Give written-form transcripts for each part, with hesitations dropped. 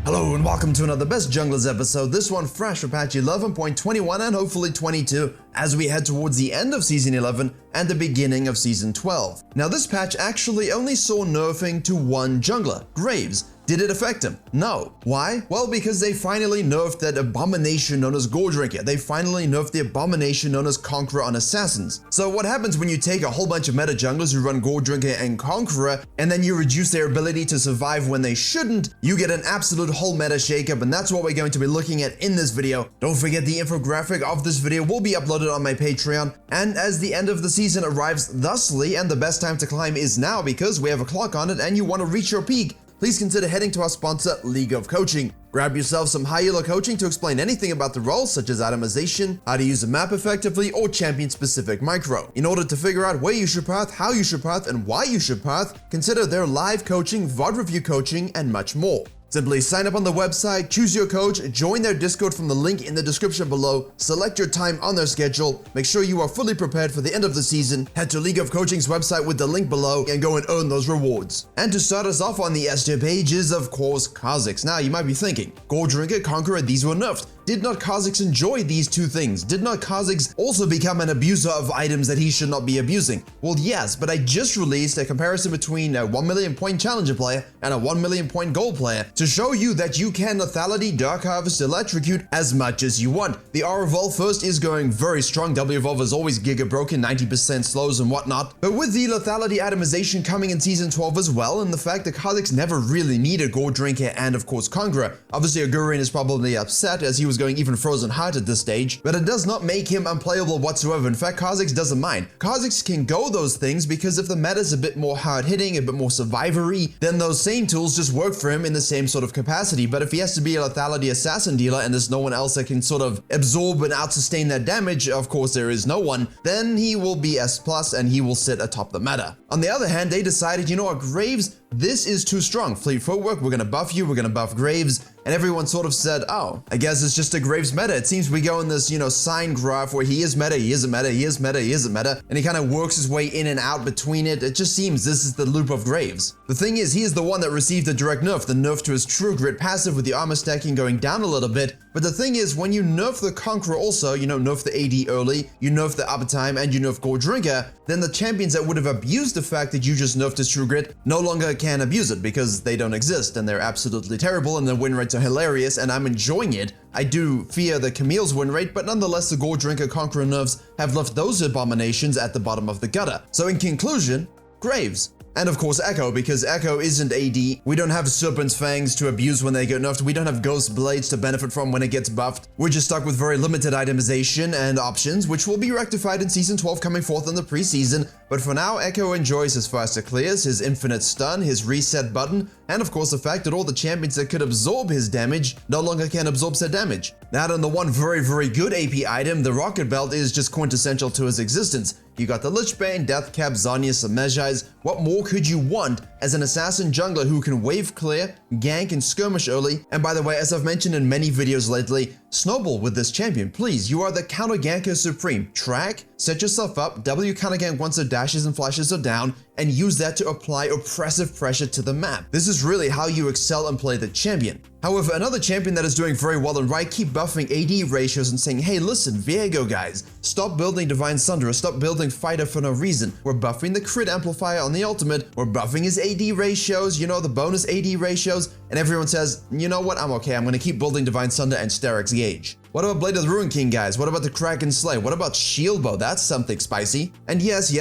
Hello and welcome to another Best Junglers episode, this one fresh for patch 11.21 and hopefully 22 as we head towards the end of Season 11 and the beginning of Season 12. Now this patch actually only saw nerfing to one jungler, Graves. Did it affect him? No. Why? Well, because they finally nerfed that abomination known as Gore Drinker. They finally nerfed the abomination known as Conqueror on Assassins. So what happens when you take a whole bunch of meta junglers who run Gore Drinker and Conqueror, and then you reduce their ability to survive when they shouldn't? You get an absolute whole meta shakeup, and that's what we're going to be looking at in this video. Don't forget the infographic of this video will be uploaded on my Patreon, and as the end of the season arrives thusly, and the best time to climb is now because we have a clock on it and you want to reach your peak, please consider heading to our sponsor, League of Coaching. Grab yourself some high elo coaching to explain anything about the role, such as itemization, how to use a map effectively, or champion-specific micro. In order to figure out where you should path, how you should path, and why you should path, consider their live coaching, VOD review coaching, and much more. Simply sign up on the website, choose your coach, join their Discord from the link in the description below, select your time on their schedule, make sure you are fully prepared for the end of the season, head to League of Coaching's website with the link below, and go and earn those rewards. And to start us off on the S tier page is, of course, Kha'zix. Now, you might be thinking, Gore Drinker, Conqueror, these were nerfed. Did not Kha'zix enjoy these two things? Did not Kha'zix also become an abuser of items that he should not be abusing? Well, yes, but I just released a comparison between a 1 million point challenger player and a 1 million point gold player to show you that you can lethality, dark harvest, electrocute as much as you want. The R Revolve first is going very strong. W Revolve is always giga broken, 90% slows and whatnot. But with the lethality itemization coming in Season 12 as well, and the fact that Kha'zix never really needed Gore Drinker and of course Conqueror. Obviously Agurian is probably upset as he was going even Frozen Heart at this stage, but it does not make him unplayable whatsoever. In fact, Kha'zix doesn't mind. Kha'zix can go those things because if the meta is a bit more hard-hitting, a bit more survivory, then those same tools just work for him in the same sort of capacity. But if he has to be a lethality assassin dealer and there's no one else that can sort of absorb and out-sustain that damage, of course there is no one, then he will be S+ and he will sit atop the meta. On the other hand, they decided, you know what, Graves, this is too strong. Fleet footwork, we're gonna buff you, we're gonna buff Graves. And everyone sort of said, oh, I guess it's just a Graves meta. It seems we go in this, sine graph where he is meta, he isn't meta, he is meta, he isn't meta, and he kind of works his way in and out between it. It just seems this is the loop of Graves. The thing is, he is the one that received the direct nerf, the nerf to his True Grit passive with the armor stacking going down a little bit. But the thing is, when you nerf the Conqueror also, nerf the AD early, you nerf the uptime, and you nerf Gore Drinker, then the champions that would have abused the fact that you just nerfed his True Grit no longer can abuse it because they don't exist and they're absolutely terrible and their win rates are hilarious and I'm enjoying it. I do fear the Camille's win rate, but nonetheless the Gore Drinker Conqueror nerfs have left those abominations at the bottom of the gutter. So in conclusion, Graves. And of course Ekko, because Ekko isn't AD. We don't have Serpent's Fangs to abuse when they get nerfed. We don't have Ghost Blades to benefit from when it gets buffed. We're just stuck with very limited itemization and options, which will be rectified in Season 12 coming forth in the preseason. But for now, Ekko enjoys his faster clears, his infinite stun, his reset button, and of course the fact that all the champions that could absorb his damage no longer can absorb said damage. Now on the one very good AP item, the Rocket Belt is just quintessential to his existence. You got the Lichbane, Deathcap, Zhonya's, and Mejai's. What more could you want as an assassin jungler who can wave clear, gank, and skirmish early? And by the way, as I've mentioned in many videos lately, snowball with this champion, please. You are the counter ganker supreme. Track, set yourself up, W counter gank once their dashes and flashes are down, and use that to apply oppressive pressure to the map. This is really how you excel and play the champion. However, another champion that is doing very well and right, keep buffing AD ratios and saying, hey listen, Viego guys, stop building Divine Sunderer, stop building Fighter for no reason. We're buffing the crit amplifier on the ultimate, we're buffing his AD ratios, the bonus AD ratios, and everyone says, you know what, I'm okay, I'm gonna keep building Divine Sunder and Sterix Gauge. What about Blade of the Ruin King, guys? What about the Kraken Slay? What about Shield Bow? That's something spicy. And yes,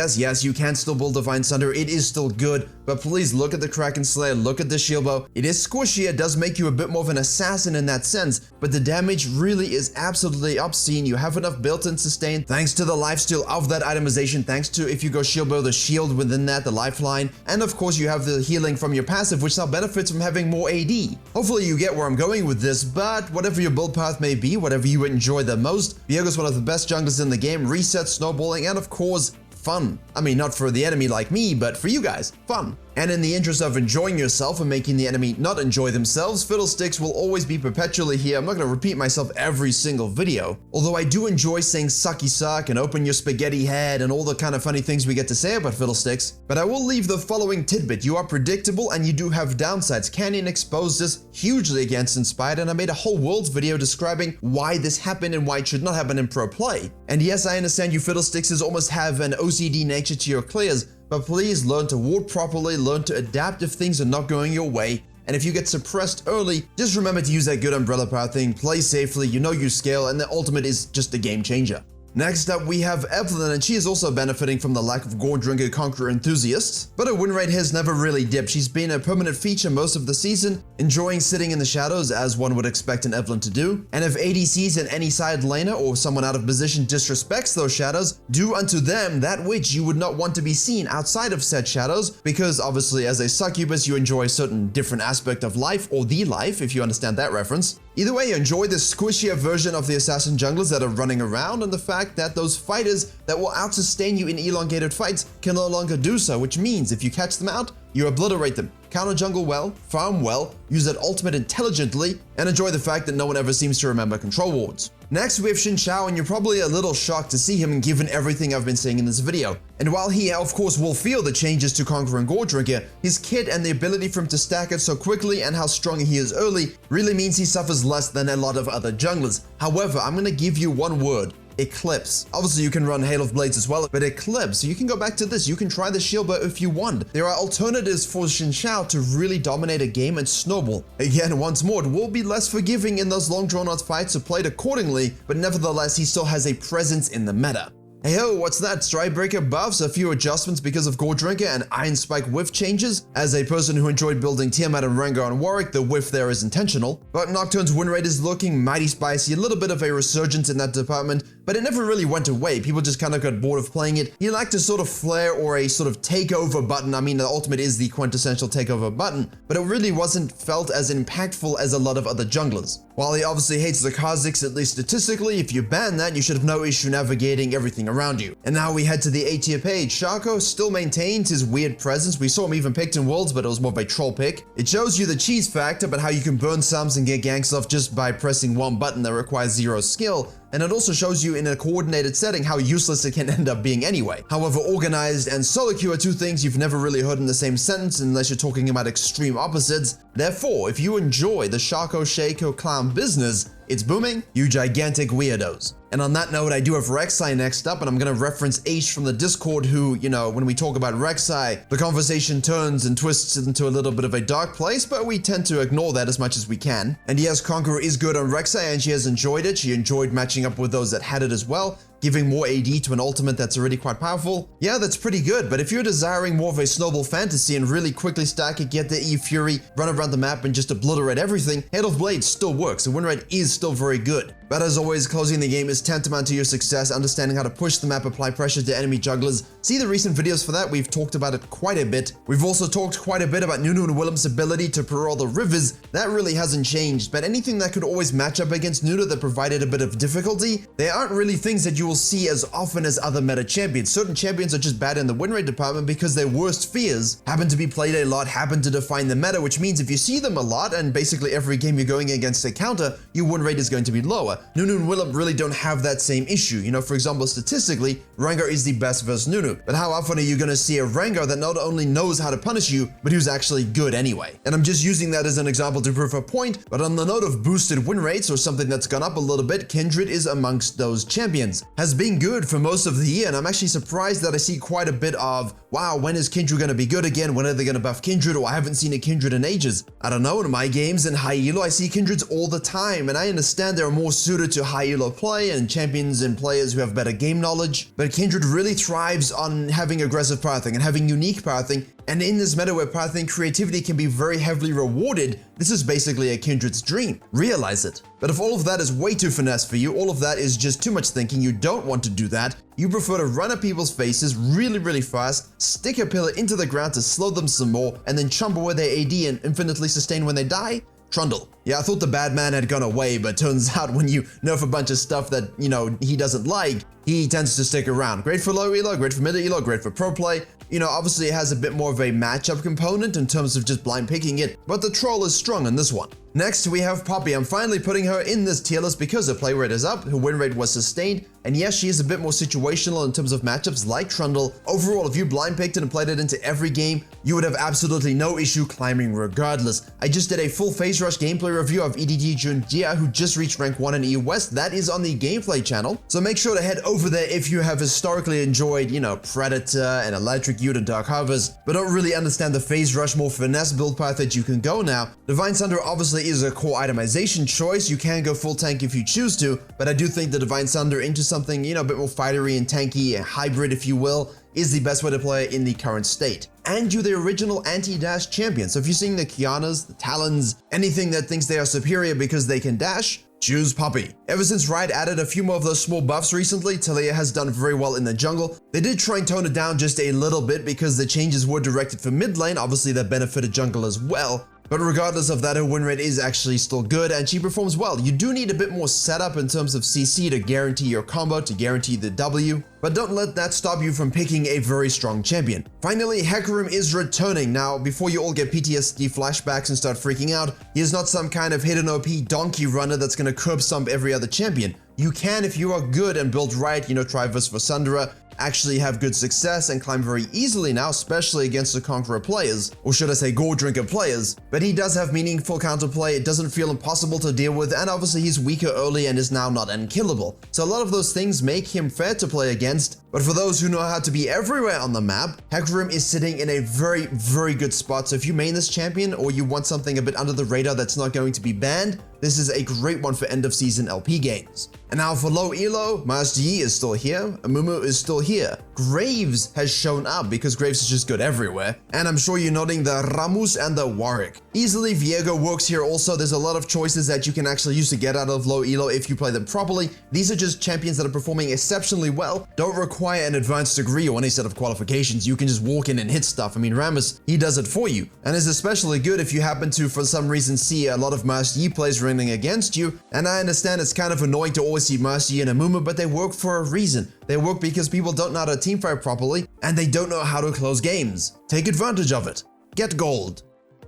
you can still build Divine Sunder. It is still good, but please look at the Kraken Slay, look at the Shield Bow. It is squishy, it does make you a bit more of an assassin in that sense, but the damage really is absolutely obscene. You have enough built-in sustain thanks to the lifesteal of that itemization, thanks to, if you go Shield Bow, the shield within that, the lifeline, and of course you have the healing from your passive, which now benefits from having more AD. Hopefully you get where I'm going with this, but whatever your build path may be, whatever you enjoy the most, Viego's one of the best junglers in the game, reset, snowballing, and of course, fun. I mean, not for the enemy like me, but for you guys, fun. And in the interest of enjoying yourself and making the enemy not enjoy themselves, Fiddlesticks will always be perpetually here. I'm not going to repeat myself every single video, although I do enjoy saying sucky suck and open your spaghetti head and all the kind of funny things we get to say about Fiddlesticks. But I will leave the following tidbit. You are predictable and you do have downsides. Canyon exposed this hugely against Inspired, and I made a whole Worlds video describing why this happened and why it should not happen in pro play. And yes, I understand you Fiddlesticks almost have an OCD nature to your clears, but please learn to ward properly, learn to adapt if things are not going your way. And if you get suppressed early, just remember to use that good umbrella power thing, play safely, you know you scale, and the ultimate is just a game changer. Next up, we have Evelynn, and she is also benefiting from the lack of Gore Drinker Conqueror enthusiasts, but her win rate has never really dipped. She's been a permanent feature most of the season, enjoying sitting in the shadows as one would expect an Evelynn to do. And if ADCs and any side laner or someone out of position disrespects those shadows, do unto them that which you would not want to be seen outside of said shadows, because obviously as a succubus you enjoy a certain different aspect of life, or the life if you understand that reference. Either way, enjoy the squishier version of the assassin junglers that are running around, and the fact that those fighters that will out-sustain you in elongated fights can no longer do so, which means if you catch them out, you obliterate them. Counter jungle well, farm well, use that ultimate intelligently, and enjoy the fact that no one ever seems to remember control wards. Next we have Xin Zhao, and you're probably a little shocked to see him given everything I've been saying in this video. And while he of course will feel the changes to Conqueror and Gore Drinker, his kit and the ability for him to stack it so quickly and how strong he is early really means he suffers less than a lot of other junglers. However, I'm gonna give you one word. Eclipse. Obviously you can run Hail of Blades as well, but Eclipse, so you can go back to this, you can try the shield bow if you want. There are alternatives for Xin Zhao to really dominate a game and snowball. Again, once more, it will be less forgiving in those long drawn out fights, so played accordingly, but nevertheless he still has a presence in the meta. Hey ho, what's that? Strikebreaker buffs, a few adjustments because of Gore Drinker and Iron Spike whiff changes. As a person who enjoyed building Tiamat and Rengar on Warwick, the whiff there is intentional. But Nocturne's win rate is looking mighty spicy, a little bit of a resurgence in that department, but it never really went away. People just kind of got bored of playing it. He liked a sort of flare or a sort of takeover button. I mean, the ultimate is the quintessential takeover button, but it really wasn't felt as impactful as a lot of other junglers. While he obviously hates the Kha'zix, at least statistically, if you ban that, you should have no issue navigating everything around you. And now we head to the A tier page. Shaco still maintains his weird presence. We saw him even picked in Worlds, but it was more of a troll pick. It shows you the cheese factor, but how you can burn sums and get ganks off just by pressing one button that requires zero skill. And it also shows you in a coordinated setting how useless it can end up being anyway. However, organized and solo queue are two things you've never really heard in the same sentence unless you're talking about extreme opposites. Therefore, if you enjoy the Shaco clown business, it's booming, you gigantic weirdos. And on that note, I do have Rek'sai next up, and I'm gonna reference H from the Discord who, you know, when we talk about Rek'sai, the conversation turns and twists into a little bit of a dark place, but we tend to ignore that as much as we can. And yes, Conqueror is good on Rek'sai, and she has enjoyed it. She enjoyed matching up with those that had it as well, giving more AD to an ultimate that's already quite powerful. Yeah, that's pretty good, but if you're desiring more of a snowball fantasy and really quickly stack it, get the E Fury, run around the map and just obliterate everything, Hail of Blades still works. The win rate is still very good. But as always, closing the game is tantamount to your success, understanding how to push the map, apply pressure to enemy jugglers. See the recent videos for that, we've talked about it quite a bit. We've also talked quite a bit about Nunu and Willem's ability to parole the rivers. That really hasn't changed, but anything that could always match up against Nunu that provided a bit of difficulty, they aren't really things that you will see as often as other meta champions. Certain champions are just bad in the win rate department because their worst fears happen to be played a lot, happen to define the meta, which means if you see them a lot and basically every game you're going against a counter, your win rate is going to be lower. Nunu and Willem really don't have that same issue. You know, for example, statistically, Rengar is the best versus Nunu, but how often are you going to see a Rengar that not only knows how to punish you, but who's actually good anyway? And I'm just using that as an example to prove a point, but on the note of boosted win rates or something that's gone up a little bit, Kindred is amongst those champions. Has been good for most of the year, and I'm actually surprised that I see quite a bit of, wow, when is Kindred going to be good again? When are they going to buff Kindred? Or I haven't seen a Kindred in ages. I don't know, in my games in high elo, I see Kindreds all the time, and I understand they're more suited to high elo play and champions and players who have better game knowledge, but Kindred really thrives on having aggressive pathing and having unique pathing. And in this meta where pathing creativity can be very heavily rewarded, this is basically a Kindred's dream. Realize it. But if all of that is way too finesse for you, all of that is just too much thinking, you don't want to do that, you prefer to run at people's faces really fast, stick a pillar into the ground to slow them some more, and then chomp away their AD and infinitely sustain when they die? Trundle. Yeah, I thought the bad man had gone away, but turns out when you nerf a bunch of stuff that, you know, he doesn't like, he tends to stick around. Great for low elo, great for mid elo, great for pro play, You know, obviously it has a bit more of a matchup component in terms of just blind picking it, but the troll is strong in this one. Next, we have Poppy. I'm finally putting her in this tier list because her play rate is up, her win rate was sustained, and yes, she is a bit more situational in terms of matchups like Trundle. Overall, if you blind picked it and played it into every game, you would have absolutely no issue climbing regardless. I just did a full Phase Rush gameplay review of EDG Junjia, who just reached rank 1 in EU West. That is on the gameplay channel, so make sure to head over there if you have historically enjoyed, you know, Predator and Electrocute and Dark Harvest, but don't really understand the Phase Rush more finesse build path that you can go now. Divine Sunder obviously is a core itemization choice. You can go full tank if you choose to, but I do think the Divine Sunder into something, you know, a bit more fightery and tanky and hybrid, if you will, is the best way to play in the current state. And you're the original anti-dash champion, so if you're seeing the Kianas, the Talons, anything that thinks they are superior because they can dash, choose Poppy. Ever since Riot added a few more of those small buffs recently, Taliyah has done very well in the jungle. They did try and tone it down just a little bit because the changes were directed for mid lane, obviously that benefited jungle as well. But regardless of that, her win rate is actually still good and she performs well. You do need a bit more setup in terms of CC to guarantee your combo, to guarantee the W, but don't let that stop you from picking a very strong champion. Finally, Hecarim is returning. Now, before you all get PTSD flashbacks and start freaking out, he is not some kind of hidden OP donkey runner that's gonna curb stomp every other champion. You can, if you are good and built right, you know, Triverse for Sundera, actually have good success and climb very easily now, especially against the Conqueror players, or should I say Gore Drinker players. But he does have meaningful counterplay, it doesn't feel impossible to deal with, and obviously he's weaker early and is now not unkillable. So a lot of those things make him fair to play against, but for those who know how to be everywhere on the map, Hecarim is sitting in a very, very good spot. So if you main this champion or you want something a bit under the radar that's not going to be banned, this is a great one for end of season LP games. And now for low elo, Master Yi is still here, Amumu is still here. Graves has shown up because Graves is just good everywhere. And I'm sure you're noting the Ramus and the Warwick. Easily Viego works here also. There's a lot of choices that you can actually use to get out of low elo if you play them properly. These are just champions that are performing exceptionally well, don't require an advanced degree or any set of qualifications. You can just walk in and hit stuff. I mean, Ramus, he does it for you. And is especially good if you happen to, for some reason, see a lot of Master Yi plays running against you. And I understand it's kind of annoying to always see Master Yi and Amumu, but they work for a reason. They work because people don't know how to teamfight properly, and they don't know how to close games. Take advantage of it. Get gold.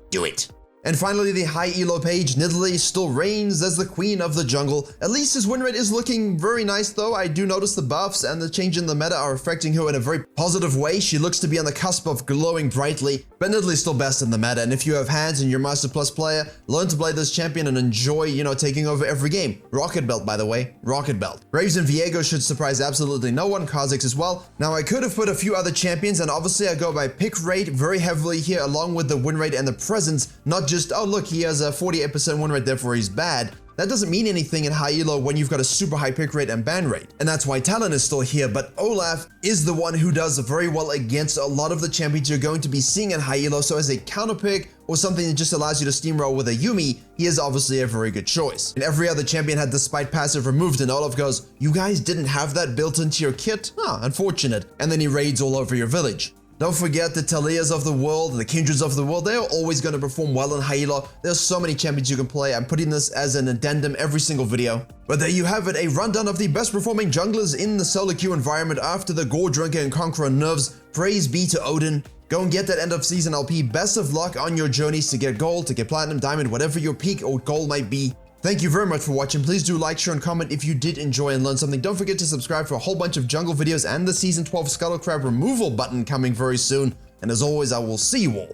Do it. And finally, the high elo page, Nidalee, still reigns as the queen of the jungle. At least his win rate is looking very nice though. I do notice the buffs and the change in the meta are affecting her in a very positive way. She looks to be on the cusp of glowing brightly, but Nidalee's still best in the meta. And if you have hands and you're Master Plus player, learn to play this champion and enjoy, you know, taking over every game. Rocket Belt, by the way. Rocket Belt. Graves and Viego should surprise absolutely no one. Kha'Zix as well. Now, I could have put a few other champions, and obviously I go by pick rate very heavily here, along with the win rate and the presence, not just, oh look, he has a 48% win rate, therefore he's bad. That doesn't mean anything in high elo when you've got a super high pick rate and ban rate. And that's why Talon is still here, but Olaf is the one who does very well against a lot of the champions you're going to be seeing in high elo, so as a counter pick or something that just allows you to steamroll with a Yuumi, he is obviously a very good choice. And every other champion had the spite passive removed, and Olaf goes, you guys didn't have that built into your kit? Huh, unfortunate. And then he raids all over your village. Don't forget the Taliyahs of the world, the Kindreds of the world, they are always going to perform well in high elo. There's so many champions you can play. I'm putting this as an addendum every single video. But there you have it, a rundown of the best performing junglers in the solo queue environment after the Gore Drinker and Conqueror nerfs. Praise be to Odin. Go and get that end of season LP. Best of luck on your journeys to get gold, to get platinum, diamond, whatever your peak or goal might be. Thank you very much for watching. Please do like, share, and comment if you did enjoy and learn something. Don't forget to subscribe for a whole bunch of jungle videos and the Season 12 Scuttle Crab removal button coming very soon. And as always, I will see you all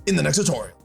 in the next tutorial.